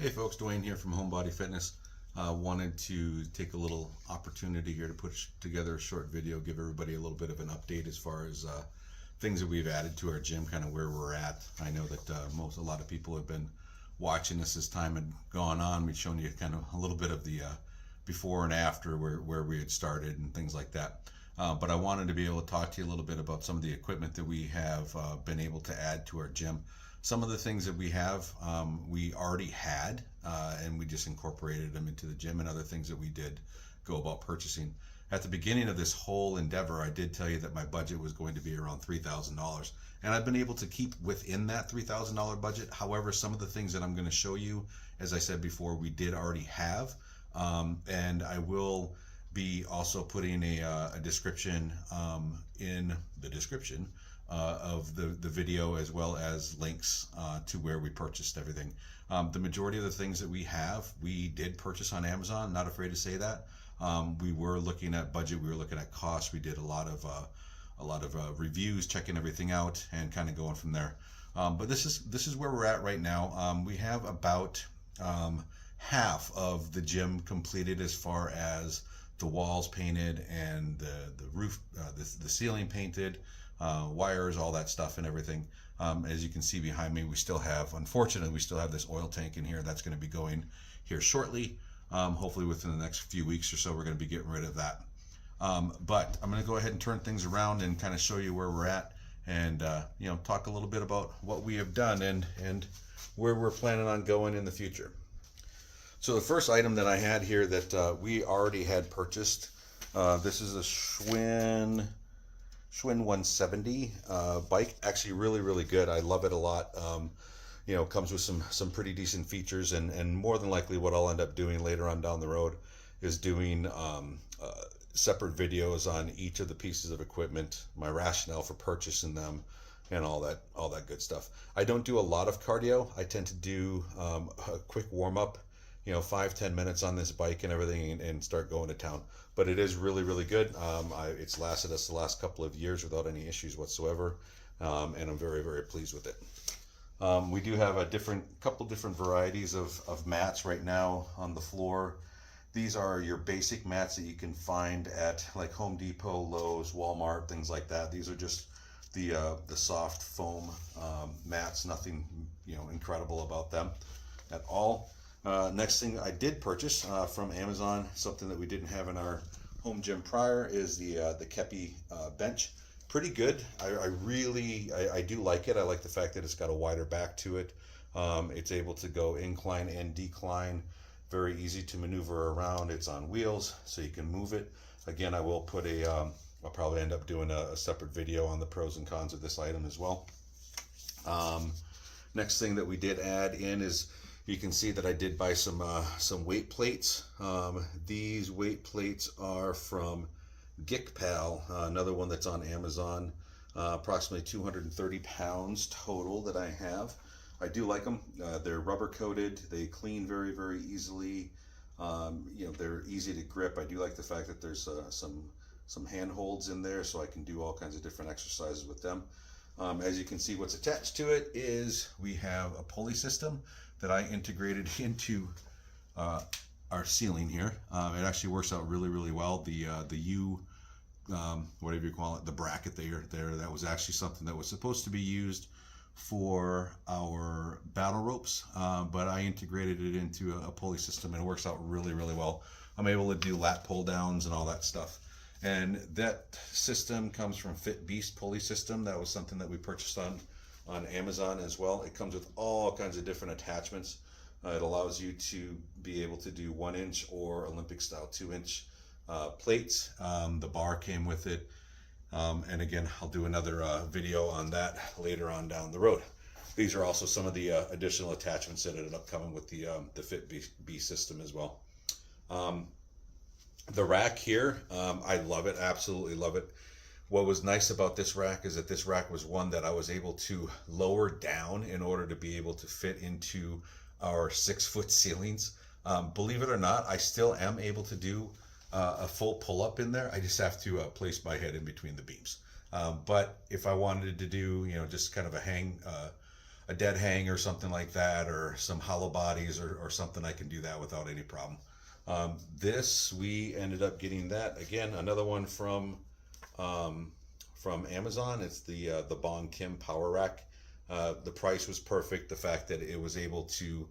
Hey folks, Dwayne here from Homebody Fitness. Wanted to take a little opportunity here to put together a short video, give everybody a little bit of an update as far as things that we've added to our gym, kind of where we're at. I know that a lot of people have been watching us as time had gone on. We've shown you kind of a little bit of the before and after where we had started and things like that. But I wanted to be able to talk to you a little bit about some of the equipment that we have been able to add to our gym. Some of the things that we have, we already had, and we just incorporated them into the gym, and other things that we did go about purchasing. At the beginning of this whole endeavor, I did tell you that my budget was going to be around $3,000, and I've been able to keep within that $3,000 budget. However, some of the things that I'm going to show you, as I said before, we did already have, and I will be also putting a description in the description of the video, as well as links to where we purchased everything. The majority of the things that we have, we did purchase on Amazon. Not afraid to say that. We were looking at budget, we were looking at cost. We did a lot of reviews, checking everything out, and kind of going from there. But this is where we're at right now. We have about half of the gym completed, as far as the walls painted and the roof, the ceiling painted. Wires, all that stuff and everything. As you can see behind me, we still have, unfortunately, we still have this oil tank in here. That's going to be going here shortly. Hopefully within the next few weeks or so, we're going to be getting rid of that. But I'm going to go ahead and turn things around and kind of show you where we're at, and talk a little bit about what we have done and where we're planning on going in the future. So the first item that I had here that we already had purchased, this is a Schwinn 170 bike. Actually really good. I love it a lot. Comes with some pretty decent features, and more than likely what I'll end up doing later on down the road is doing separate videos on each of the pieces of equipment, my rationale for purchasing them, and all that good stuff. I don't do a lot of cardio. I tend to do a quick warm-up, 5-10 minutes on this bike and everything, and start going to town. But it is really good. It's lasted us the last couple of years without any issues whatsoever, and I'm very pleased with it. We do have a couple different varieties of mats right now on the floor. These are your basic mats that you can find at like Home Depot, Lowe's, Walmart, things like that. These are just the soft foam mats. Nothing incredible about them at all. Next thing I did purchase from Amazon, something that we didn't have in our home gym prior, is the Kepi bench. Pretty good. I do like it. I like the fact that it's got a wider back to it. It's able to go incline and decline. Very easy to maneuver around. It's on wheels, so you can move it. Again, I will put I'll probably end up doing a separate video on the pros and cons of this item as well. Next thing that we did add in is, you can see that I did buy some weight plates. These weight plates are from Geekpal, another one that's on Amazon. Approximately 230 pounds total that I have. I do like them. They're rubber coated. They clean very easily. They're easy to grip. I do like the fact that there's some handholds in there, so I can do all kinds of different exercises with them. As you can see, what's attached to it is we have a pulley system that I integrated into our ceiling here. It actually works out really well. The U, whatever you call it, the bracket there, that was actually something that was supposed to be used for our battle ropes, but I integrated it into a pulley system, and it works out really well. I'm able to do lat pull downs and all that stuff. And that system comes from Fit Beast pulley system. That was something that we purchased on Amazon as well. It comes with all kinds of different attachments. It allows you to be able to do 1-inch or Olympic style 2-inch plates. The bar came with it. And again, I'll do another video on that later on down the road. These are also some of the additional attachments that ended up coming with the Fit Beast system as well. The rack here, I love it, absolutely love it. What was nice about this rack is that this rack was one that I was able to lower down in order to be able to fit into our 6-foot ceilings. Believe it or not, I still am able to do a full pull-up in there. I just have to place my head in between the beams. But if I wanted to do, just kind of a a dead hang or something like that, or some hollow bodies or something, I can do that without any problem. This, we ended up getting that, again, another one from Amazon. It's the Bong Kim Power Rack. The price was perfect. The fact that it was able to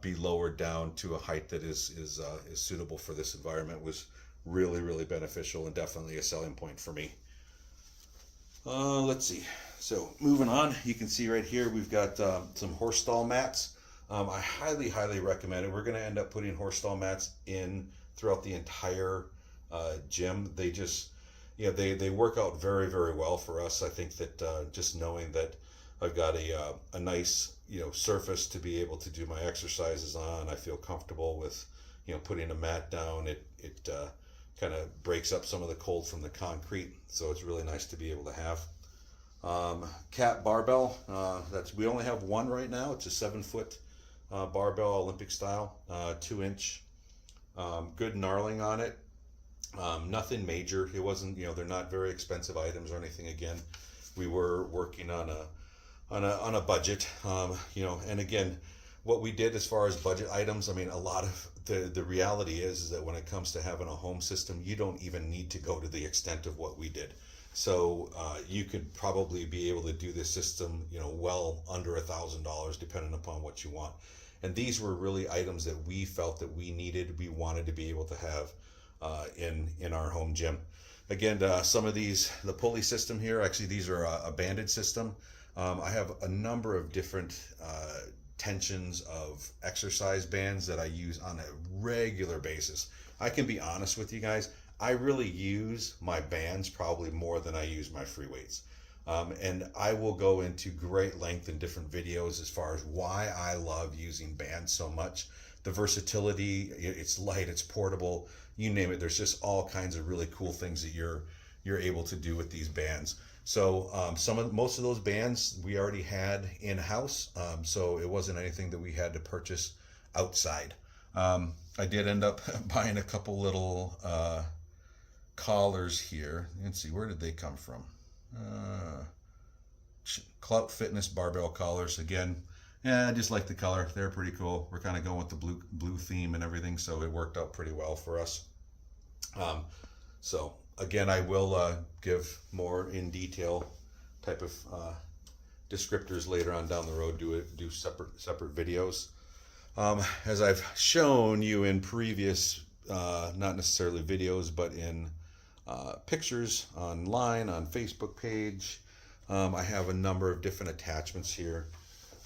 be lowered down to a height that is suitable for this environment was really, really beneficial, and definitely a selling point for me. Let's see. So moving on, you can see right here we've got some horse stall mats. I highly, highly recommend it. We're going to end up putting horse stall mats in throughout the entire gym. They just, they work out very, very well for us. I think that just knowing that I've got a nice, surface to be able to do my exercises on, I feel comfortable with, putting a mat down. It kind of breaks up some of the cold from the concrete, so it's really nice to be able to have. Cat barbell, we only have one right now. It's a 7-foot barbell, Olympic style, 2-inch, good gnarling on it. Nothing major. It wasn't, they're not very expensive items or anything. Again, we were working on a budget, and again, what we did as far as budget items, I mean, a lot of the reality is that when it comes to having a home system, you don't even need to go to the extent of what we did. So you could probably be able to do this system, well under $1,000, depending upon what you want. And these were really items that we felt that we wanted to be able to have in our home gym. Again, some of these, the pulley system here, actually these are a banded system. I have a number of different tensions of exercise bands that I use on a regular basis. I can be honest with you guys, I really use my bands probably more than I use my free weights. And I will go into great length in different videos as far as why I love using bands so much. The versatility, it's light, it's portable, you name it. There's just all kinds of really cool things that you're able to do with these bands. So most of those bands we already had in-house, so it wasn't anything that we had to purchase outside. I did end up buying a couple little collars here. Let's see, where did they come from? Clout Fitness barbell collars. Again, I just like the color. They're pretty cool. We're kind of going with the blue theme and everything, so it worked out pretty well for us. So again, I will give more in detail type of descriptors later on down the road. Do separate videos. As I've shown you in previous, not necessarily videos, but in pictures online on Facebook page, I have a number of different attachments here,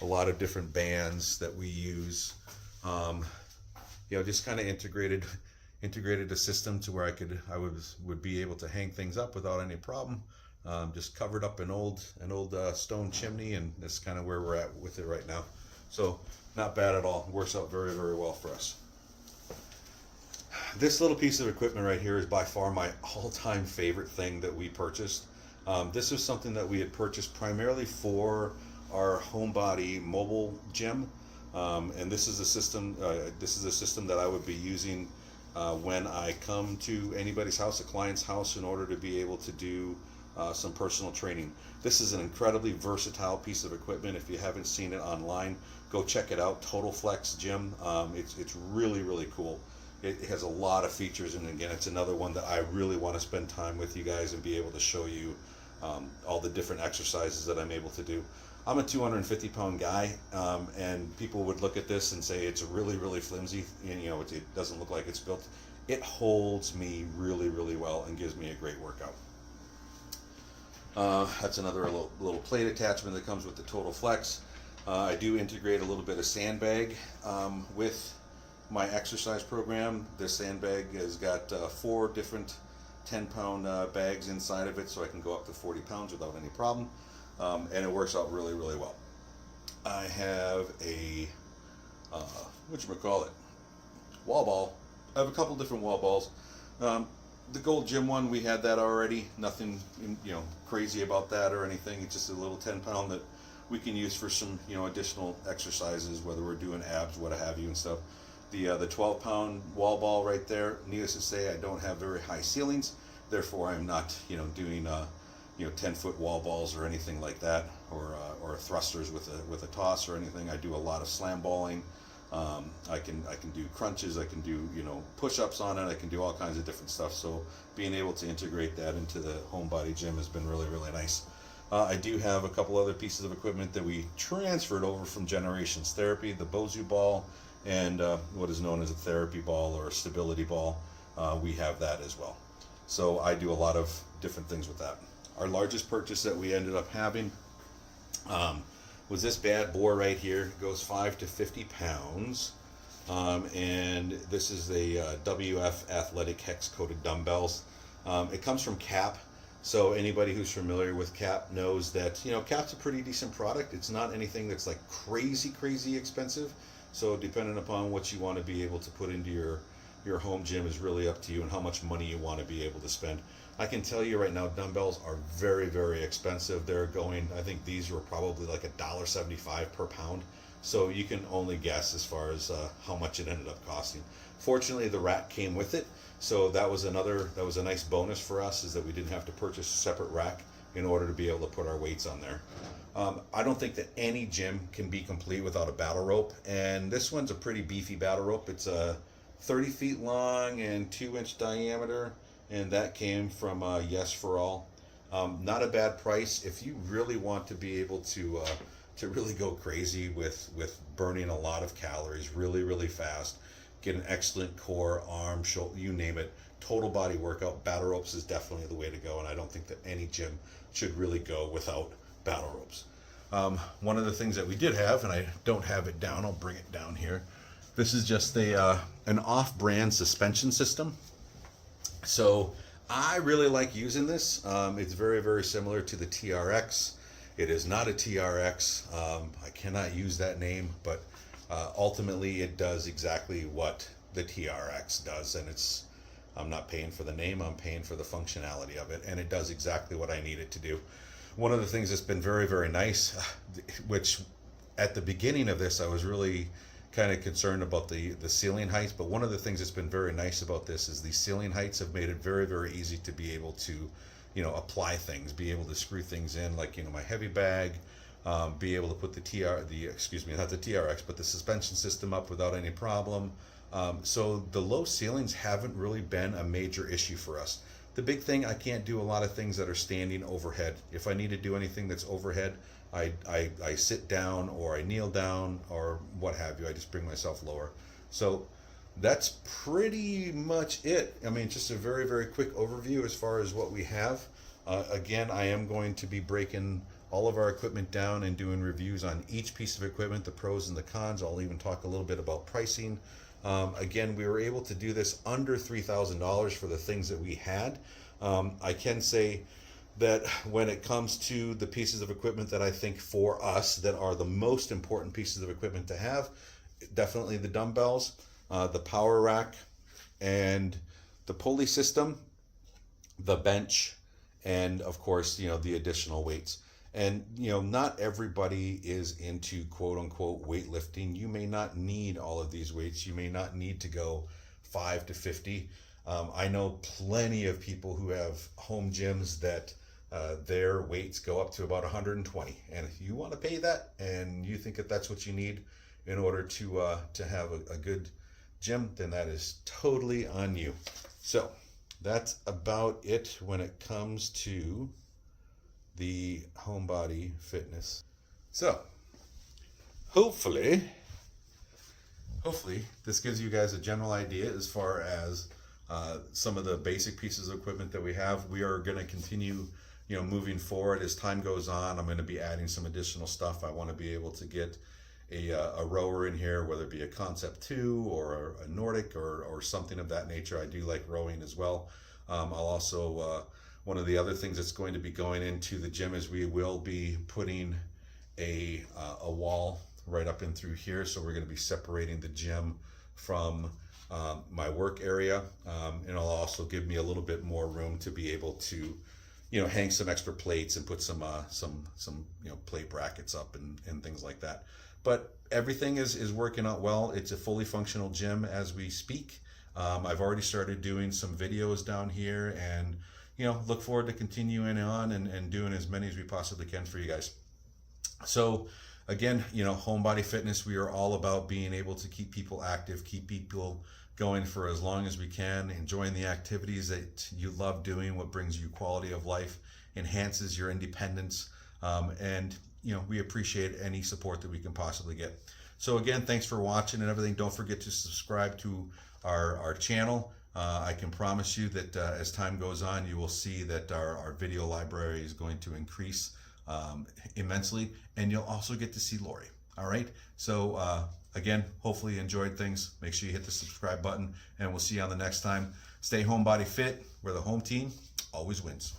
a lot of different bands that we use. Just kind of integrated a system to where I would be able to hang things up without any problem. Just covered up an old stone chimney, and that's kind of where we're at with it right now. So not bad at all. It works out very, very well for us. This little piece of equipment right here is by far my all-time favorite thing that we purchased. This is something that we had purchased primarily for our homebody mobile gym, and this is a system. That I would be using when I come to anybody's house, a client's house, in order to be able to do some personal training. This is an incredibly versatile piece of equipment. If you haven't seen it online, go check it out. Total Flex Gym. It's really, really cool. It has a lot of features, and again, it's another one that I really want to spend time with you guys and be able to show you all the different exercises that I'm able to do. I'm a 250-pound guy, and people would look at this and say it's really, really flimsy, and it doesn't look like it's built. It holds me really, really well and gives me a great workout. That's another little plate attachment that comes with the Total Flex. I do integrate a little bit of sandbag with my exercise program. This sandbag has got 4 different 10-pound bags inside of it, so I can go up to 40 pounds without any problem. And it works out really, really well. I have a wall ball. I have a couple different wall balls. The gold gym one, we had that already. Nothing crazy about that or anything. It's just a little 10-pound that we can use for some additional exercises, whether we're doing abs, what have you, and stuff. The 12-pound wall ball right there, needless to say, I don't have very high ceilings, therefore I'm not doing 10-foot wall balls or anything like that, or thrusters with a toss or anything. I do a lot of slam balling. I can do crunches. I can do push-ups on it. I can do all kinds of different stuff. So being able to integrate that into the home body gym has been really, really nice. I do have a couple other pieces of equipment that we transferred over from Generations Therapy, the Bozu ball and what is known as a therapy ball or a stability ball. We have that as well. So I do a lot of different things with that. Our largest purchase that we ended up having was this bad boy right here. It goes 5 to 50 pounds. And this is a WF Athletic Hex Coated dumbbells. It comes from CAP. So anybody who's familiar with CAP knows that, CAP's a pretty decent product. It's not anything that's like crazy expensive. So depending upon what you want to be able to put into your home gym is really up to you and how much money you want to be able to spend. I can tell you right now, dumbbells are very expensive. They're going, I think these were probably like $1.75 per pound. So you can only guess as far as how much it ended up costing. Fortunately, the rack came with it. So that was a nice bonus for us, is that we didn't have to purchase a separate rack in order to be able to put our weights on there. I don't think that any gym can be complete without a battle rope. And this one's a pretty beefy battle rope. It's 30 feet long and 2-inch diameter. And that came from Yes for All. Not a bad price. If you really want to be able to really go crazy with burning a lot of calories really fast, get an excellent core, arm, shoulder, you name it, total body workout, battle ropes is definitely the way to go. And I don't think that any gym should really go without battle ropes. One of the things that we did have, and I don't have it down, I'll bring it down here. This is just an off-brand suspension system. So I really like using this. It's very similar to the TRX. It is not a TRX. I cannot use that name, but ultimately it does exactly what the TRX does. And I'm not paying for the name, I'm paying for the functionality of it. And it does exactly what I need it to do. One of the things that's been very nice, which at the beginning of this, I was really kind of concerned about the ceiling heights, but one of the things that's been very nice about this is the ceiling heights have made it very easy to be able to apply things, be able to screw things in, like my heavy bag, be able to put the TRX, but the suspension system up without any problem. So the low ceilings haven't really been a major issue for us. The big thing, I can't do a lot of things that are standing overhead. If I need to do anything that's overhead, I sit down or I kneel down or what have you. I just bring myself lower. So that's pretty much it. I mean, just a very quick overview as far as what we have. Again, I am going to be breaking all of our equipment down and doing reviews on each piece of equipment, the pros and the cons. I'll even talk a little bit about pricing. Again, we were able to do this under $3,000 for the things that we had. I can say that when it comes to the pieces of equipment that I think for us that are the most important pieces of equipment to have, definitely the dumbbells, the power rack, and the pulley system, the bench, and of course, the additional weights. And, not everybody is into quote unquote weightlifting. You may not need all of these weights. You may not need to go 5 to 50. I know plenty of people who have home gyms that their weights go up to about 120. And if you want to pay that and you think that that's what you need in order to have a good gym, then that is totally on you. So that's about it when it comes to the home body fitness. So hopefully this gives you guys a general idea as far as some of the basic pieces of equipment that we have. We are going to continue moving forward as time goes on. I'm going to be adding some additional stuff. I want to be able to get a rower in here, whether it be a Concept 2 or a Nordic or something of that nature. I do like rowing as well. I'll also one of the other things that's going to be going into the gym is we will be putting a wall right up in through here. So we're going to be separating the gym from my work area, and it'll also give me a little bit more room to be able to hang some extra plates and put some plate brackets up and things like that. But everything is working out well. It's a fully functional gym as we speak. I've already started doing some videos down here, and look forward to continuing on and doing as many as we possibly can for you guys. So again, Home Body Fitness, we are all about being able to keep people active, keep people going for as long as we can, enjoying the activities that you love doing, what brings you quality of life, enhances your independence, and we appreciate any support that we can possibly get. So again, thanks for watching and everything. Don't forget to subscribe to our channel. I can promise you that as time goes on, you will see that our video library is going to increase immensely, and you'll also get to see Lori. All right. So again, hopefully you enjoyed things. Make sure you hit the subscribe button, and we'll see you on the next time. Stay home body fit, where the home team always wins.